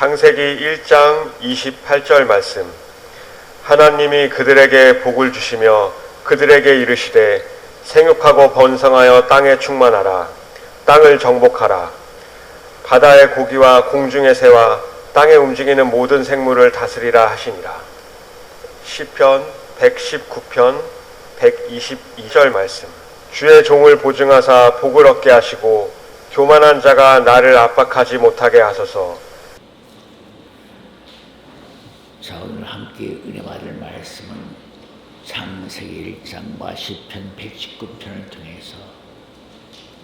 창세기 1장 28절 말씀. 하나님이 그들에게 복을 주시며 그들에게 이르시되 생육하고 번성하여 땅에 충만하라. 땅을 정복하라. 바다의 고기와 공중의 새와 땅에 움직이는 모든 생물을 다스리라 하시니라. 시편 119편 122절 말씀. 주의 종을 보증하사 복을 얻게 하시고 교만한 자가 나를 압박하지 못하게 하소서. 자, 오늘 함께 은혜 받을 말씀은 창세기 1장과 시편 119편을 통해서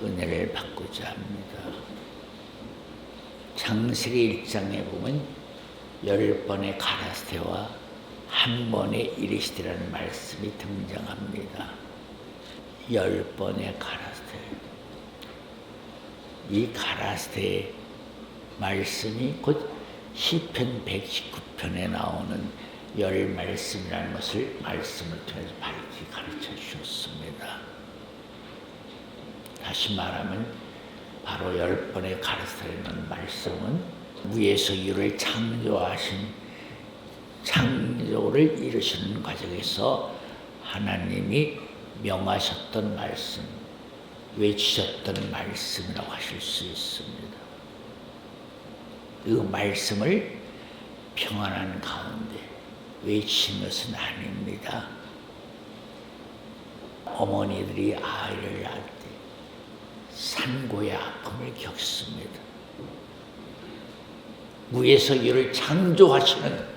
은혜를 받고자 합니다. 창세기 1장에 보면 10번의 가라스테와 한 번의 이르시되라는 말씀이 등장합니다. 10번의 가라스테. 이 가라스테의 말씀이 곧 시편 119편에 나오는 열 말씀이라는 것을 말씀을 통해서 밝히 가르쳐 주셨습니다. 다시 말하면 바로 10번의 가라스테라는 말씀은 무에서 유를 창조하신 창조를 이루시는 과정에서 하나님이 명하셨던 말씀, 외치셨던 말씀이라고 하실 수 있습니다. 그 말씀을 평안한 가운데 외친 것은 아닙니다. 어머니들이 아이를 낳을 때 산고의 아픔을 겪습니다. 무에서 유를 창조하시는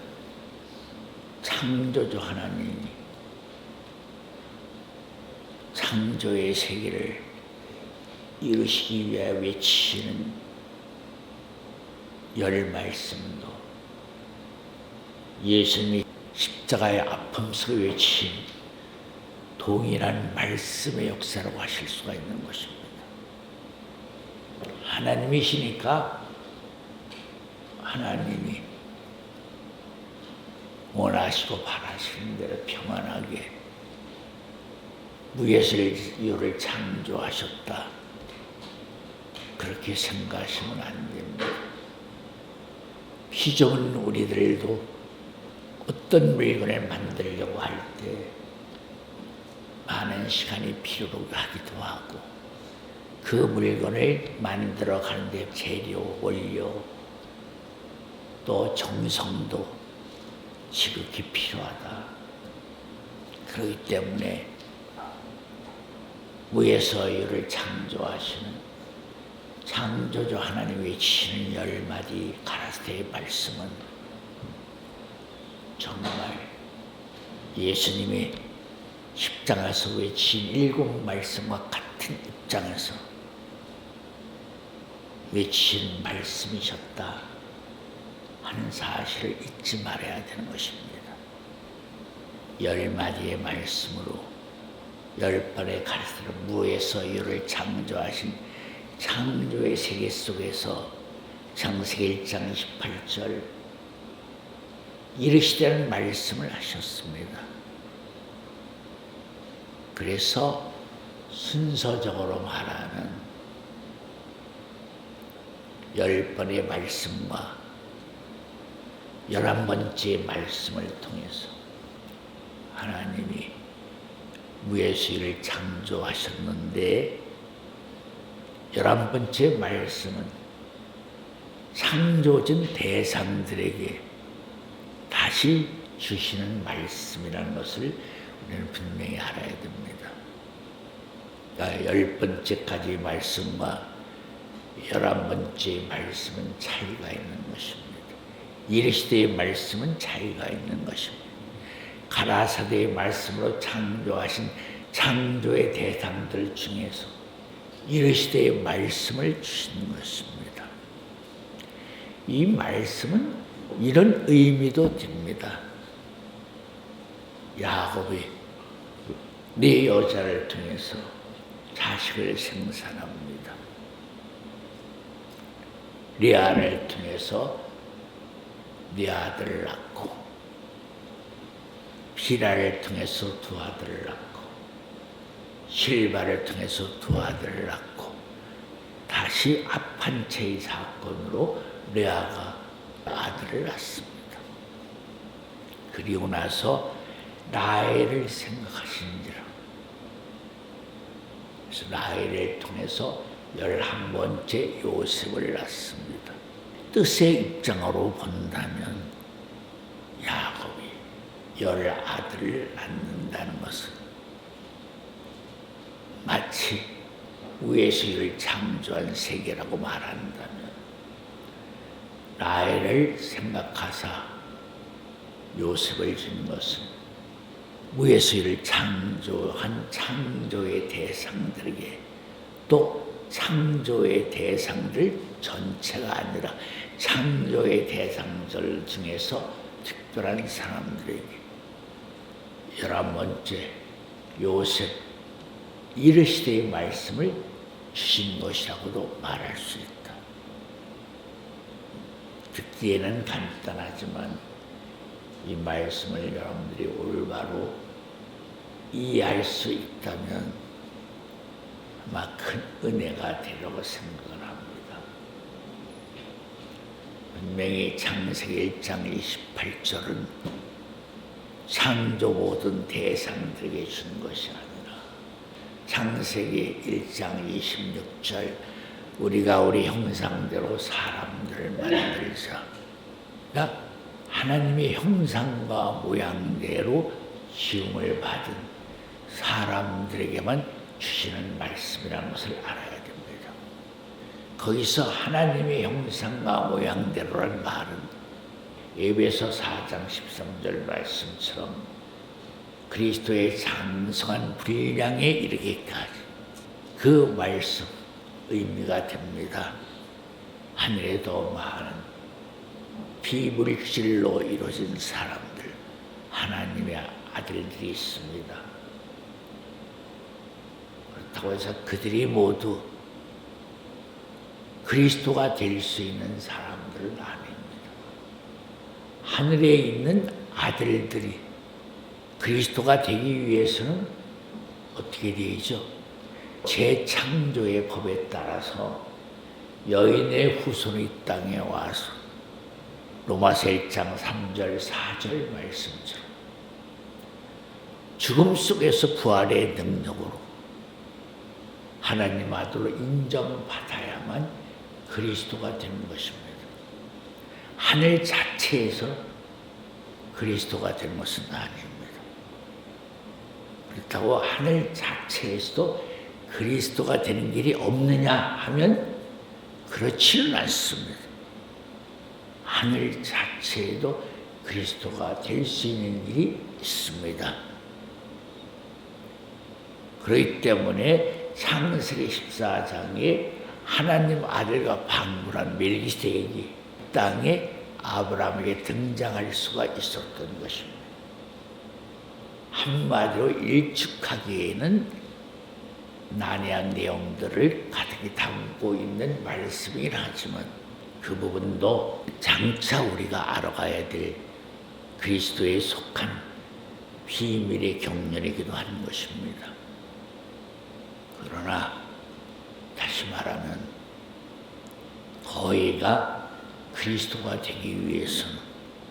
창조주 하나님이 창조의 세계를 이루시기 위해 외치시는 열 말씀도 예수님이 십자가의 아픔 속에 외친 동일한 말씀의 역사라고 하실 수가 있는 것입니다. 하나님이시니까 하나님이 원하시고 바라시는 대로 평안하게 무에서 유를 창조하셨다. 그렇게 생각하시면 안 됩니다. 피조물 우리들도 어떤 물건을 만들려고 할 때 많은 시간이 필요로 하기도 하고 그 물건을 만들어 가는데 재료, 원료 또 정성도 지극히 필요하다. 그렇기 때문에 무에서 유를 창조하시는 창조주 하나님 외치시는 10마디 가라스테의 말씀은 정말 예수님이 십자가에서 외친 7 말씀과 같은 입장에서 외친 말씀이셨다 하는 사실을 잊지 말아야 되는 것입니다. 10마디의 말씀으로 10번의 가라스테로 무에서 유를 창조하신 창조의 세계 속에서 창세기 1장 28절 이르시되는 말씀을 하셨습니다. 그래서 순서적으로 말하는 10번의 말씀과 11번째 말씀을 통해서 하나님이 무에서 유를 창조하셨는데 11번째 말씀은 창조진 대상들에게 다시 주시는 말씀이라는 것을 우리는 분명히 알아야 됩니다. 그러니까 10번째까지 말씀과 11번째 말씀은 차이가 있는 것입니다. 이르시되의 말씀은 차이가 있는 것입니다. 가라사대의 말씀으로 창조하신 창조의 대상들 중에서 이르시되의 말씀을 주신 것입니다. 이 말씀은 이런 의미도 됩니다. 야곱이 네 여자를 통해서 자식을 생산합니다. 리아를 통해서 네 아들을 낳고 비라를 통해서 2 아들을 낳고 실바를 통해서 2 아들을 낳고 다시 합한 채의 사건으로 레아가 아들을 낳습니다. 그리고 나서 라헬을 생각하신지라. 그래서 라헬을 통해서 11번째 요셉을 낳습니다. 뜻의 입장으로 본다면 야곱이 10아들을 낳는다는 것은 마치 위에서 이를 창조한 세계라고 말한다면 라헬을 생각하사 요셉을 준 것은 위에서 이를 창조한 창조의 대상들에게, 또 창조의 대상들 전체가 아니라 창조의 대상들 중에서 특별한 사람들에게 11번째 요셉 이르시되의 말씀을 주신 것이라고도 말할 수 있다. 듣기에는 간단하지만 이 말씀을 여러분들이 올바로 이해할 수 있다면 아마 큰 은혜가 되려고 생각을 합니다. 분명히 창세기 1장 28절은 창조 모든 대상들에게 준 것이 아니라 창세기 1장 26절 우리가 우리 형상대로 사람들을 만들자. 그러니까 하나님의 형상과 모양대로 지음을 받은 사람들에게만 주시는 말씀이라는 것을 알아야 됩니다. 거기서 하나님의 형상과 모양대로란 말은 에베소 4장 13절 말씀처럼 그리스도의 장성한 분량에 이르기까지 그 말씀 의미가 됩니다. 하늘에도 많은 비물질로 이루어진 사람들, 하나님의 아들들이 있습니다. 그렇다고 해서 그들이 모두 그리스도가 될 수 있는 사람들은 아닙니다. 하늘에 있는 아들들이 그리스도가 되기 위해서는 어떻게 되죠? 재창조의 법에 따라서 여인의 후손이 이 땅에 와서 로마서 1장 3절 4절 말씀처럼 죽음 속에서 부활의 능력으로 하나님 아들로 인정받아야만 그리스도가 되는 것입니다. 하늘 자체에서 그리스도가 되는 것은 아닙니다. 그렇다고 하늘 자체에서도 그리스도가 되는 길이 없느냐 하면 그렇지는 않습니다. 하늘 자체에도 그리스도가 될 수 있는 길이 있습니다. 그렇기 때문에 창세기 14장에 하나님 아들과 방불한 멜기세덱이 땅에 아브라함에게 등장할 수가 있었던 것입니다. 한마디로 일축하기에는 난해한 내용들을 가득히 담고 있는 말씀이긴 하지만 그 부분도 장차 우리가 알아가야 될 그리스도에 속한 비밀의 경륜이기도 하는 것입니다. 그러나 다시 말하면 거의가 그리스도가 되기 위해서는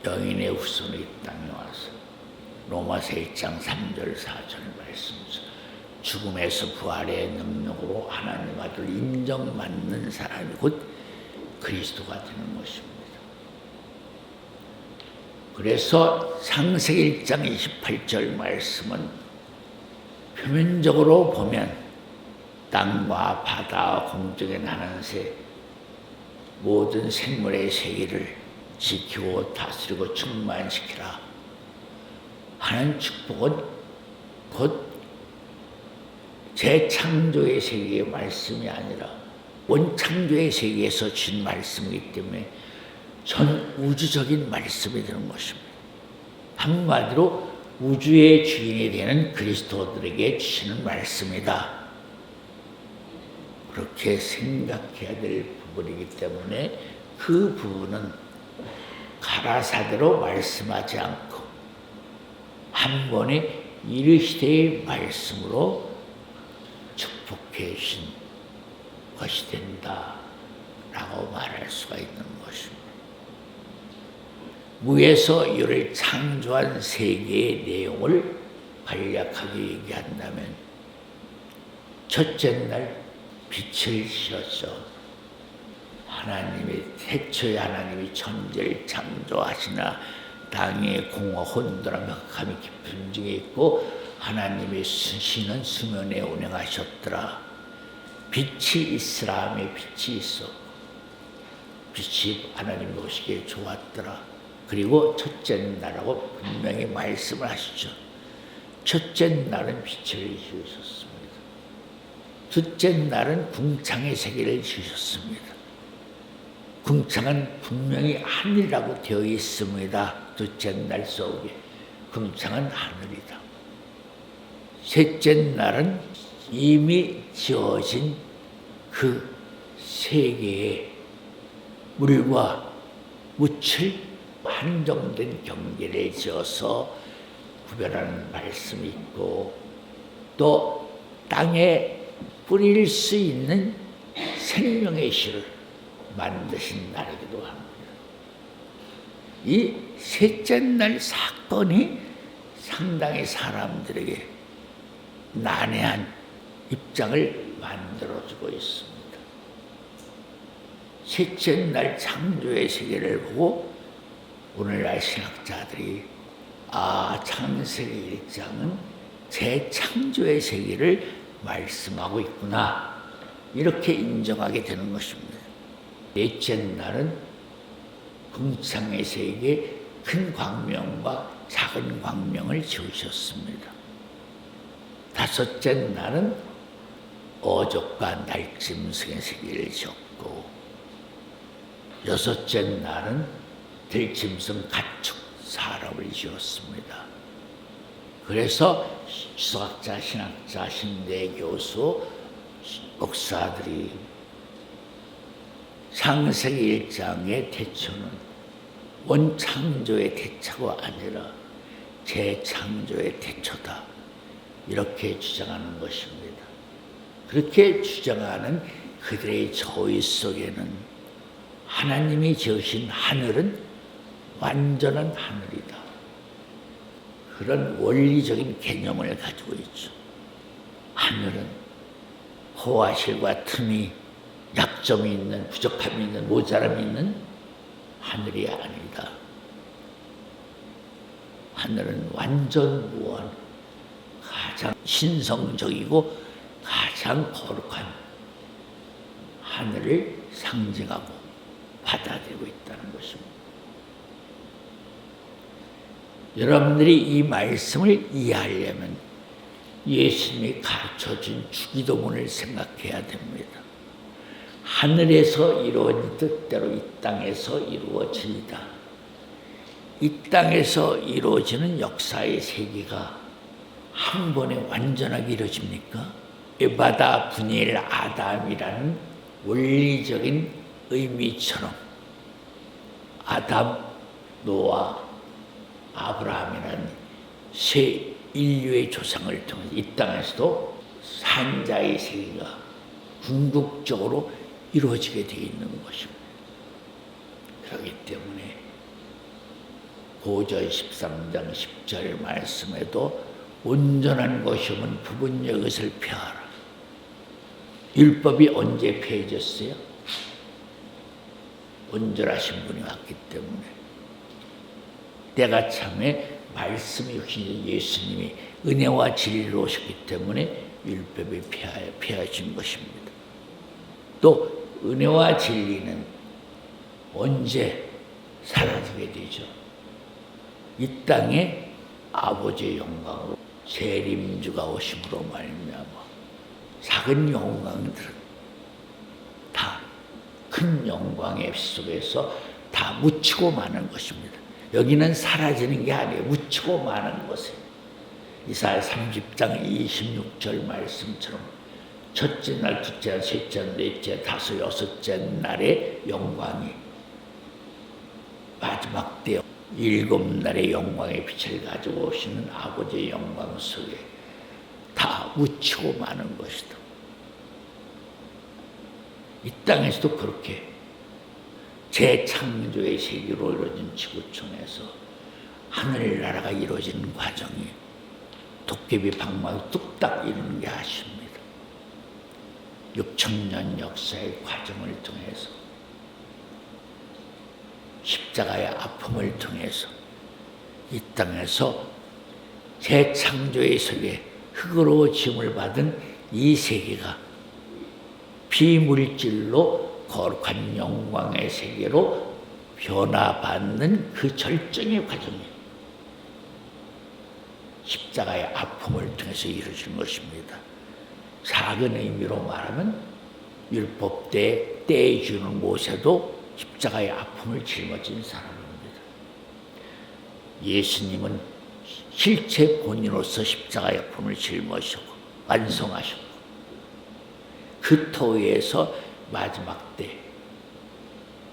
여인의 후손이 이 땅에 와서 로마서 1장 3절 4절 말씀에서 죽음에서 부활의 능력으로 하나님 아들을 인정받는 사람이 곧 그리스도가 되는 것입니다. 그래서 창세기 1장 28절 말씀은 표면적으로 보면 땅과 바다와 공중에 나는 새 모든 생물의 세계를 지키고 다스리고 충만시키라 하는 축복은 곧 재창조의 세계의 말씀이 아니라 원창조의 세계에서 준 말씀이기 때문에 전 우주적인 말씀이 되는 것입니다. 한마디로 우주의 주인이 되는 그리스도들에게 주시는 말씀이다. 그렇게 생각해야 될 부분이기 때문에 그 부분은 가라사대로 말씀하지 않고 한 번에 이르시되의 말씀으로 축복해 주신 것이 된다라고 말할 수가 있는 것입니다. 무에서 유를 창조한 세계의 내용을 간략하게 얘기한다면 첫째 날 빛을 씌웠어. 하나님의 태초에 하나님이 천지를 창조하시나 땅의 공허 혼돈함 흑함이 깊은 중에 있고 하나님의 신은 수면에 운행하셨더라. 빛이 있으라 하며 빛이 있어. 빛이 하나님 보시기에 좋았더라. 그리고 첫째 날하고 분명히 말씀을 하시죠. 첫째 날은 빛을 지으셨습니다. 둘째 날은 궁창의 세계를 지으셨습니다. 궁창은 분명히 하늘이라고 되어 있습니다. 둘째 날 속에 궁창은 하늘이다. 셋째 날은 이미 지어진 그 세계에 물과 묻을 한정된 경계를 지어서 구별하는 말씀이 있고 또 땅에 뿌릴 수 있는 생명의 씨를 만드신 날이기도 합니다. 이 셋째 날 사건이 상당히 사람들에게 난해한 입장을 만들어주고 있습니다. 셋째 날 창조의 세계를 보고 오늘날 신학자들이 창세기 1장은 재창조의 세계를 말씀하고 있구나 이렇게 인정하게 되는 것입니다. 넷째 날은 궁창의 세계에 큰 광명과 작은 광명을 지으셨습니다. 다섯째 날은 어족과 날짐승의 세계를 지었고 여섯째 날은 들짐승 가축 사람을 지었습니다. 그래서 수학자, 신학자, 신대 교수, 목사들이 창세기 1장의 태초는 원창조의 태초가 아니라 재창조의 태초다. 이렇게 주장하는 것입니다. 그렇게 주장하는 그들의 저의 속에는 하나님이 지으신 하늘은 완전한 하늘이다. 그런 원리적인 개념을 가지고 있죠. 하늘은 호화실과 틈이 약점이 있는, 부족함이 있는, 모자람이 있는 하늘이 아니다. 하늘은 완전 무한, 가장 신성적이고 가장 거룩한 하늘을 상징하고 받아들이고 있다는 것입니다. 여러분들이 이 말씀을 이해하려면 예수님이 가르쳐준 주기도문을 생각해야 됩니다. 하늘에서 이루어진 뜻대로 이 땅에서 이루어지이다. 이 땅에서 이루어지는 역사의 세계가 한 번에 완전하게 이루어집니까? 에바다 분일 아담이라는 원리적인 의미처럼 아담, 노아, 아브라함이라는 세 인류의 조상을 통해서 이 땅에서도 산자의 세계가 궁극적으로 이루어지게 되어 있는 것입니다. 그렇기 때문에 고전 13장 10절 말씀에도 온전한 것이면 부분적 것을 펴라. 율법이 언제 펴졌어요? 온전하신 분이 왔기 때문에 때가 참에 말씀이 역시 예수님이 은혜와 진리로 오셨기 때문에 율법이 펴진 것입니다. 또 은혜와 진리는 언제 사라지게 되죠? 이 땅에 아버지의 영광으로 재림주가 오심으로 말미암아 작은 영광들은 다 큰 영광의 속에서 다 묻히고 마는 것입니다. 여기는 사라지는 게 아니에요. 묻히고 마는 것이에요. 이사야 30장 26절 말씀처럼 첫째 날, 둘째 날, 셋째 날, 넷째, 다섯, 여섯째 날의 영광이 마지막 때 일곱 날의 영광의 빛을 가지고 오시는 아버지의 영광 속에 다 묻히고 마는 것이다. 이 땅에서도 그렇게 재창조의 세계로 이루어진 지구촌에서 하늘나라가 이루어지는 과정이 도깨비 방망이 뚝딱 이루는 게 아쉽니다. 6,000년 역사의 과정을 통해서 십자가의 아픔을 통해서 이 땅에서 재창조의 세계, 흙으로 지음을 받은 이 세계가 비물질로 거룩한 영광의 세계로 변화받는 그 절정의 과정이 십자가의 아픔을 통해서 이루어진 것입니다. 작은 의미로 말하면 율법 때에 주는 모세도 십자가의 아픔을 짊어진 사람입니다. 예수님은 실체 본인으로서 십자가의 아픔을 짊어지고 완성하셨고 그 터위에서 마지막 때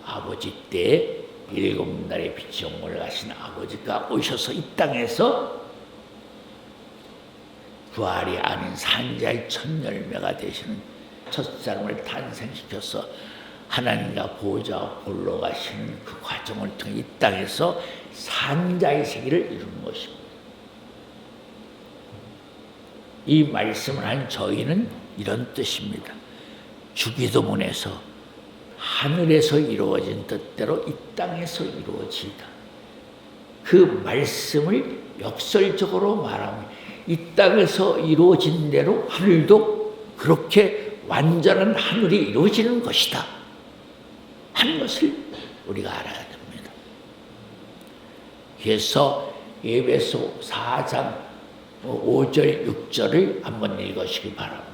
아버지 때 7날의 빛이 영원을 가신 아버지가 오셔서 이 땅에서 부활이 아닌 산자의 첫 열매가 되시는 첫 사람을 탄생시켜서 하나님과 보좌 볼러 가시는 그 과정을 통해 이 땅에서 산자의 세계를 이루는 것입니다. 이 말씀을 한 저희는 이런 뜻입니다. 주기도문에서 하늘에서 이루어진 뜻대로 이 땅에서 이루어지다. 그 말씀을 역설적으로 말하면 이 땅에서 이루어진 대로 하늘도 그렇게 완전한 하늘이 이루어지는 것이다 하는 것을 우리가 알아야 됩니다. 그래서 에베소 4장 5절 6절을 한번 읽으시기 바랍니다.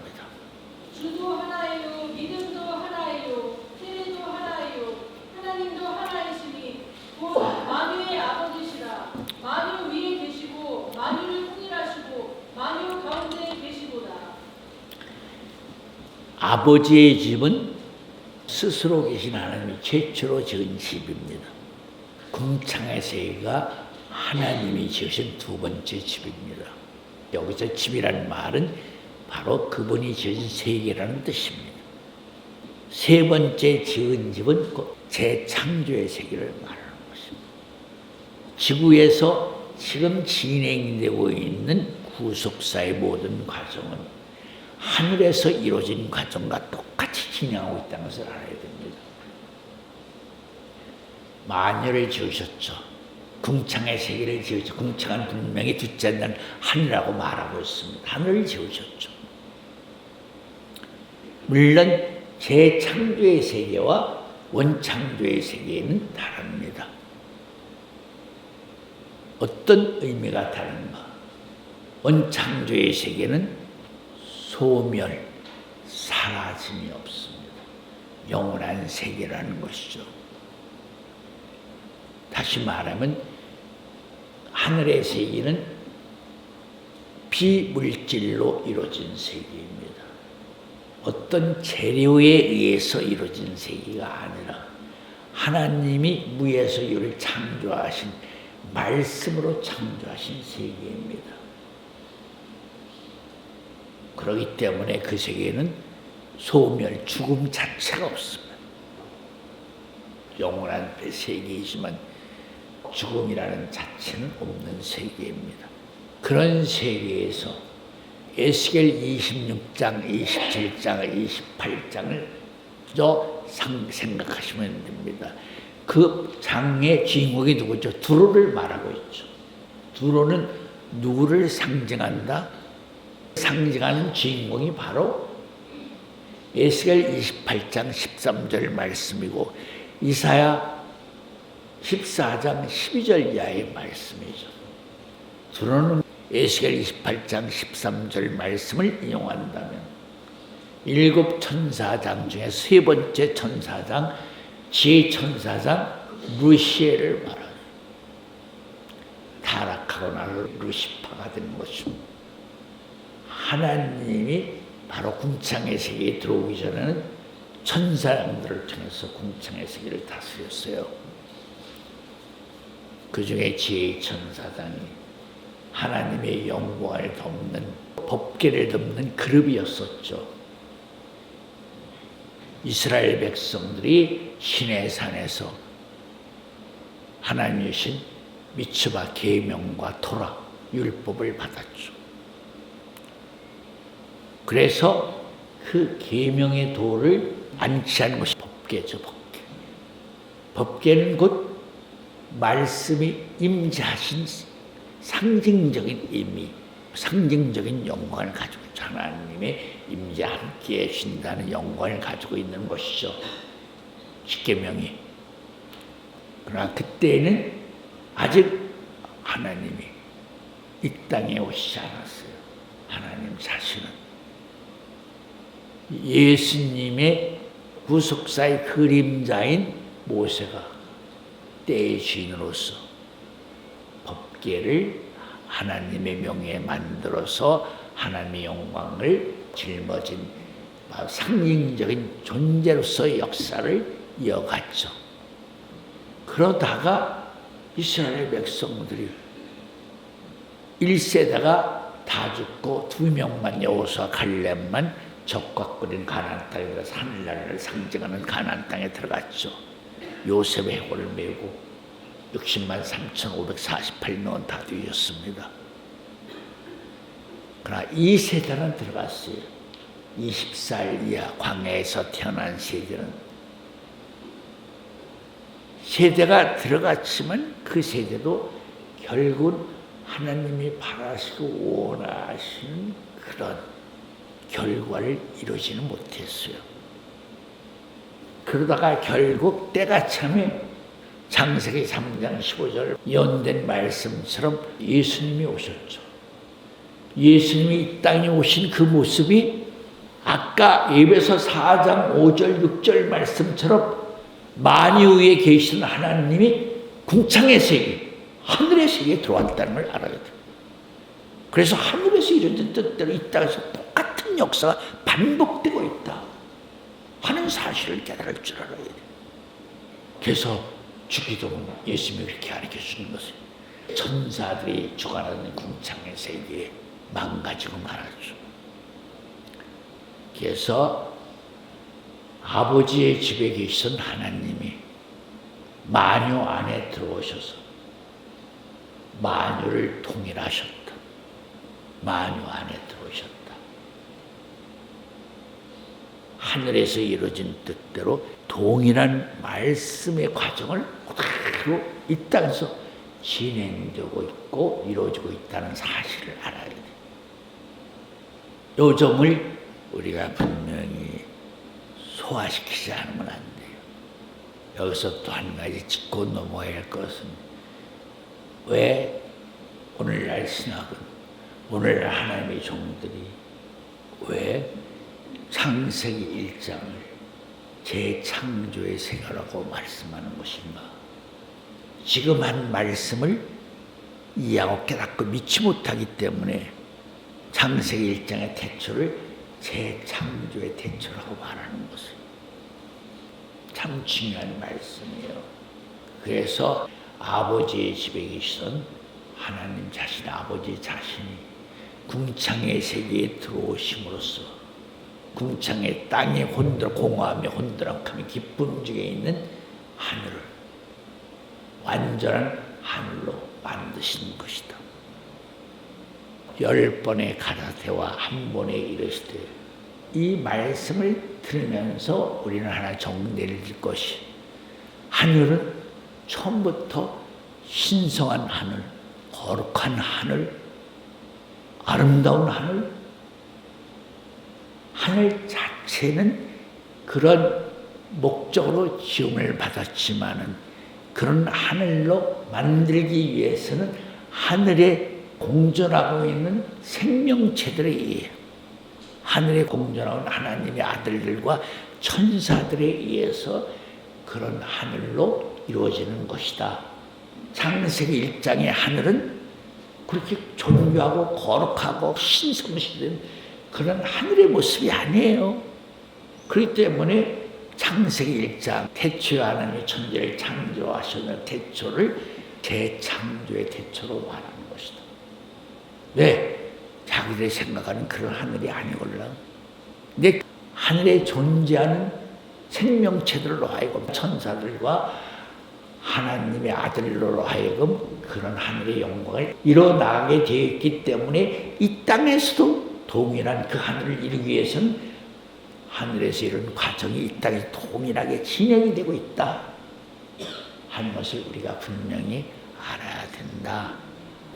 주도 하나예요, 믿음도 하나예요, 세례도 하나예요, 하나님도 하나이시니 곧 만유의 아버지시라. 만유 위에 계시고 만유를 통일하시고 만유 가운데 계시도다. 아버지의 집은 스스로 계신 하나님이 최초로 지은 집입니다. 궁창의 세계가 하나님이 지으신 두 번째 집입니다. 여기서 집이라는 말은 바로 그분이 지으신 세계라는 뜻입니다. 세 번째 지은 집은 재창조의 세계를 말하는 것입니다. 지구에서 지금 진행되고 있는 구속사의 모든 과정은 하늘에서 이루어진 과정과 똑같이 진행하고 있다는 것을 알아야 됩니다. 만유를 지으셨죠. 궁창의 세계를 지으셨죠. 궁창은 분명히 둘째 날 하늘이라고 말하고 있습니다. 하늘을 지으셨죠. 물론 재창조의 세계와 원창조의 세계는 다릅니다. 어떤 의미가 다른가? 원창조의 세계는 소멸, 사라짐이 없습니다. 영원한 세계라는 것이죠. 다시 말하면 하늘의 세계는 비물질로 이루어진 세계입니다. 어떤 재료에 의해서 이루어진 세계가 아니라 하나님이 무에서 유를 창조하신 말씀으로 창조하신 세계입니다. 그렇기 때문에 그 세계는 소멸, 죽음 자체가 없습니다. 영원한 세계이지만 죽음이라는 자체는 없는 세계입니다. 그런 세계에서 에스겔 26장, 27장, 28장을 생각하시면 됩니다. 그 장의 주인공이 누구죠? 두로를 말하고 있죠. 두로는 누구를 상징한다? 상징하는 주인공이 바로 에스겔 28장 13절 말씀이고 이사야 14장 12절 이하의 말씀이죠. 두로는 에스겔 28장 13절 말씀을 인용한다면 일곱 천사장 중에 세 번째 천사장 제 천사장 루시엘을 말하는 타락하고 나서 루시파가 된 것입니다. 하나님이 바로 궁창의 세계에 들어오기 전에는 천사들을 통해서 궁창의 세계를 다스렸어요. 그 중에 제 천사장이 하나님의 영광을 덮는 법궤를 덮는 그룹이었었죠. 이스라엘 백성들이 시내산에서 하나님 주신 미tzва 계명과 토라 율법을 받았죠. 그래서 그 계명의 도를 안치하는 것이 법궤죠. 법궤. 법궤는 곧 말씀이 임재하신 상징적인 의미, 상징적인 영광을 가지고 있죠. 하나님의 임재 함께 계신다는 영광을 가지고 있는 것이죠. 십계명이. 그러나 그때는 아직 하나님이 이 땅에 오시지 않았어요. 하나님 자신은 예수님의 구속사의 그림자인 모세가 때의 주인으로서 법궤를 하나님의 명예에 만들어서 하나님의 영광을 짊어진 상징적인 존재로서의 역사를 이어갔죠. 그러다가 이스라엘 백성들이 1세대가 다 죽고 2명만 여호수아 칼렙만 적과 끓인 가나안 땅에 들어가서 하늘나라를 상징하는 가나안 땅에 들어갔죠. 요셉의 해골을 메고 60만 3,548명은 다 뒤졌습니다. 그러나 이 세대는 들어갔어요. 20살 이하 광야에서 태어난 세대가 들어갔지만 그 세대도 결국은 하나님이 바라시고 원하시는 그런 결과를 이루지는 못했어요. 그러다가 결국 때가 참에 창세기 3장 15절 예언된 말씀처럼 예수님이 오셨죠. 예수님이 이 땅에 오신 그 모습이 아까 에베소 4장 5절 6절 말씀처럼 만유 위에 계시는 하나님이 궁창의 세계, 하늘의 세계에 들어왔다는 걸 알아야 돼요. 그래서 하늘에서 이루어진 뜻대로 이 땅에서 똑같은 역사가 반복되고 있다 하는 사실을 깨달을 줄 알아야 돼요. 그래서 주기도문 예수님이 그렇게 가르쳐 주는 것은 천사들이 주관하는 궁창의 세계에 망가지고 말았죠. 그래서 아버지의 집에 계신 하나님이 만유 안에 들어오셔서 만유를 통일하셨다. 만유 안에 들어오셨다. 하늘에서 이루어진 뜻대로 동일한 말씀의 과정을 그대로 이 땅에서 진행되고 있고 이루어지고 있다는 사실을 알아야 돼요. 이 점을 우리가 분명히 소화시키지 않으면 안 돼요. 여기서 또 한 가지 짚고 넘어야 할 것은 왜 오늘날 신학은 오늘날 하나님의 종들이 왜 창세기 1장을 재창조의 세계라고 말씀하는 것인가? 지금 한 말씀을 이해하고 깨닫고 믿지 못하기 때문에 창세기 1장의 태초를 재창조의 태초라고 말하는 것을 참 중요한 말씀이에요. 그래서 아버지의 집에 계시던 하나님 자신, 아버지 자신이 궁창의 세계에 들어오심으로써 궁창의 땅에 공허하며 혼돈하며 깊은 움직에 있는 하늘을 완전한 하늘로 만드신 것이다. 10번의 가라데와 한 번에 이르시되 이 말씀을 들으면서 우리는 하나 정리를 질 것이 하늘은 처음부터 신성한 하늘, 거룩한 하늘, 아름다운 하늘 자체는 그런 목적으로 지음을 받았지만은 그런 하늘로 만들기 위해서는 하늘에 공존하고 있는 생명체들에 의해 하늘에 공존하고 있는 하나님의 아들들과 천사들에 의해서 그런 하늘로 이루어지는 것이다. 창세기 1장의 하늘은 그렇게 존귀하고 거룩하고 신성시된 그런 하늘의 모습이 아니에요. 그렇기 때문에 창세기 1장 태초에 하나님이 천지를 창조하셨는 태초를 재창조의 태초로 말하는 것이다. 왜? 자기들이 생각하는 그런 하늘이 아니걸라. 근데 하늘에 존재하는 생명체들로 하여금 천사들과 하나님의 아들로 하여금 그런 하늘의 영광을 이뤄나가게 되어 있기 때문에 이 땅에서도 동일한 그 하늘을 이루기 위해서는 하늘에서 이런 과정이 이 땅에 동일하게 진행이 되고 있다 하는 것을 우리가 분명히 알아야 된다.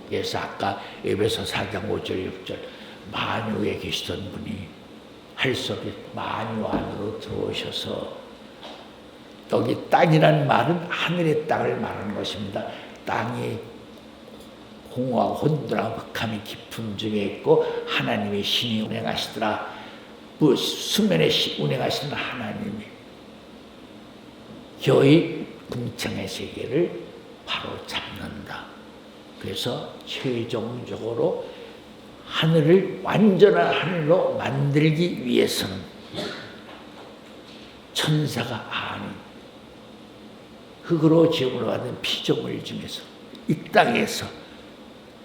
그래서 아까 에베소 4장 5절 6절 만유에 계시던 분이 할 수 없이 만유 안으로 들어오셔서, 여기 땅이라는 말은 하늘의 땅을 말하는 것입니다. 땅이 공허하고 혼돈하고 흑암이 깊음 중에 있고 하나님의 신이 운행하시더라. 그 수면에 운행하시는 하나님이 겨의 궁창의 세계를 바로 잡는다. 그래서 최종적으로 하늘을 완전한 하늘로 만들기 위해서는 천사가 아닌 흙으로 지음을 받은 피조물 중에서 이 땅에서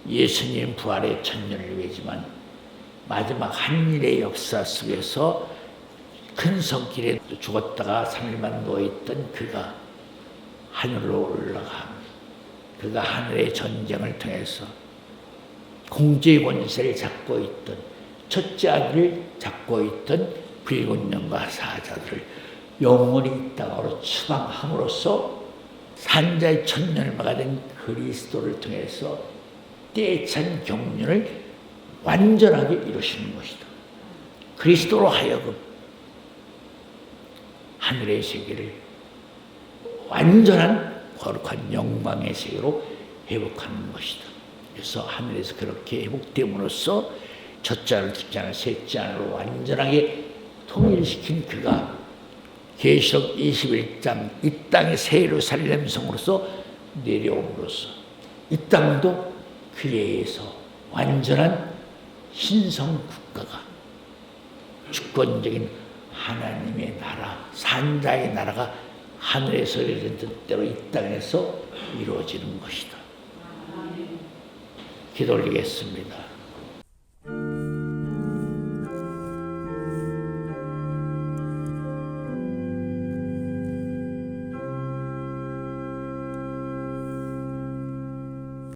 예수님 부활의 천년을 위해지만 마지막 한일의 역사 속에서 큰 성길에 죽었다가 3일만 누워있던 그가 하늘로 올라간, 그가 하늘의 전쟁을 통해서 공주의 권세를 잡고 있던, 첫째 아들을 잡고 있던 붉은 영과 사자들을 영원히 이 땅으로 추방함으로써 산자의 천년을 막아낸 그리스도를 통해서 때찬 경륜을 완전하게 이루시는 것이다. 그리스도로 하여금 하늘의 세계를 완전한 거룩한 영광의 세계로 회복하는 것이다. 그래서 하늘에서 그렇게 회복됨으로써 첫째 아들, 둘째 아들, 셋째 아들로 완전하게 통일시킨 그가 계시록 21장 이 땅의 새 예루살렘 성으로서 내려옴으로써 이 땅도 그에 의해서 완전한 신성 국가가, 주권적인 하나님의 나라, 산자의 나라가 하늘에서 이루어진 뜻대로 이 땅에서 이루어지는 것이다. 기도 올리겠습니다.